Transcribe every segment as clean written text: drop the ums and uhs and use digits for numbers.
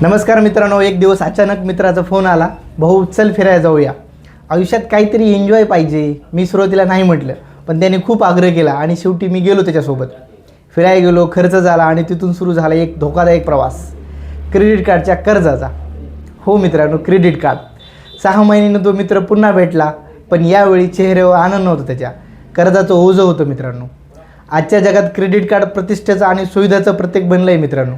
नमस्कार मित्रांनो, एक दिवस अचानक मित्राचा फोन आला, भाऊ चल फिरायला जाऊया, आयुष्यात काहीतरी एन्जॉय पाहिजे. मी सुरुवातीला नाही म्हटलं, पण त्याने खूप आग्रह केला आणि शेवटी मी गेलो त्याच्यासोबत. फिरायला गेलो, खर्च झाला आणि तिथून सुरू झाला एक धोकादायक प्रवास, क्रेडिट कार्डच्या कर्जाचा. हो मित्रांनो, क्रेडिट कार्ड. 6 महिन्यानं तो मित्र पुन्हा भेटला, पण यावेळी चेहऱ्यावर आनंद नव्हता, त्याच्या कर्जाचं ओझं होतं. मित्रांनो, आजच्या जगात क्रेडिट कार्ड प्रतिष्ठेचं आणि सुविधाचं प्रतीक बनलं आहे. मित्रांनो,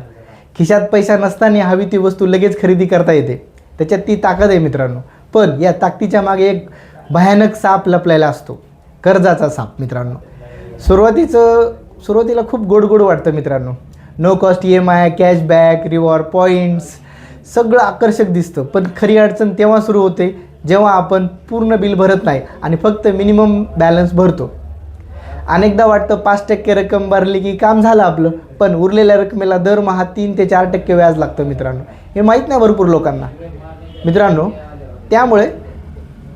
खिशात पैसा नसताना हवी ती वस्तू लगेच खरेदी करता येते, त्याच्यात ती ताकद आहे. मित्रांनो, पण या ताकदीच्या मागे एक भयानक साप लपलेला असतो, कर्जाचा साप. मित्रांनो, सुरुवातीला खूप गोड गोड वाटतं. मित्रांनो, no cost EMI, cashback, reward points, सगळं आकर्षक दिसतं. पण खरी अडचण तेव्हा सुरू होते जेव्हा आपण पूर्ण बिल भरत नाही आणि फक्त मिनिमम बॅलन्स भरतो. अनेकदा वाटतं 5% रक्कम भरली की काम झालं आपलं, पण उरलेल्या रकमेला दरमहा 3 ते 4% व्याज लागतं. मित्रांनो, हे माहीत नाही भरपूर लोकांना. मित्रांनो, त्यामुळे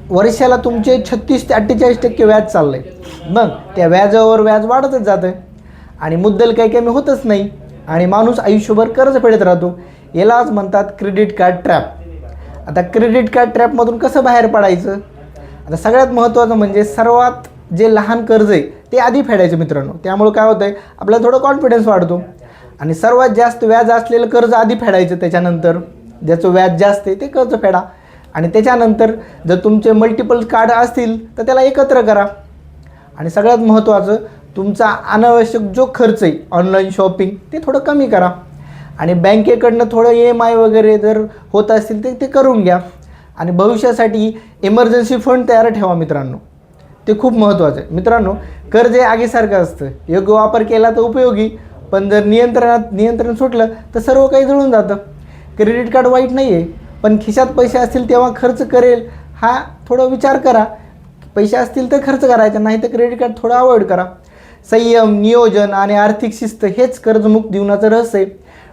वर्षाला तुमचे 36 ते 48% व्याज चाललं आहे. मग त्या व्याजावर व्याज वाढतच जातं आणि मुद्दल काही कमी होतच नाही आणि माणूस आयुष्यभर कर्ज फेडत राहतो. यालाच म्हणतात क्रेडिट कार्ड ट्रॅप. आता क्रेडिट कार्ड ट्रॅपमधून कसं बाहेर पडायचं? आता सगळ्यात महत्त्वाचं म्हणजे सर्वात जे लहान कर्ज आहे ते आधी फेडायचं. मित्रांनो, त्यामुळे काय होतं आहे, आपल्याला थोडं कॉन्फिडन्स वाढतो. आणि सर्वात जास्त व्याज असलेलं कर्ज आधी फेडायचं. त्याच्यानंतर ज्याचं व्याज जास्त आहे ते कर्ज फेडा. आणि त्याच्यानंतर जर तुमचे मल्टिपल कार्ड असतील तर त्याला एकत्र करा. आणि सगळ्यात महत्त्वाचं, तुमचा अनावश्यक जो खर्च आहे, ऑनलाईन शॉपिंग, ते थोडं कमी करा. आणि बँकेकडनं थोडं EMI वगैरे जर होत असतील ते करून घ्या. आणि भविष्यासाठी इमर्जन्सी फंड तयार ठेवा. मित्रांनो, ते खूप महत्त्वाचं आहे. मित्रांनो, कर्ज हे आगीसारखं असतं, योग्य वापर केला तर उपयोगी, पण जर नियंत्रण सुटलं तर सर्व काही जळून जातं. क्रेडिट कार्ड वाईट नाही आहे, पण खिशात पैसे असतील तेव्हा खर्च करेल हा थोडा विचार करा. पैसे असतील तर खर्च करायचा, नाही तर क्रेडिट कार्ड थोडं अवॉइड करा. संयम, नियोजन आणि आर्थिक शिस्त हेच कर्जमुक्त जीवनाचं रहस्य आहे.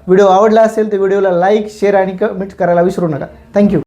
व्हिडिओ आवडला असेल तर व्हिडिओला लाईक, शेअर आणि कमेंट करायला विसरू नका. थँक्यू.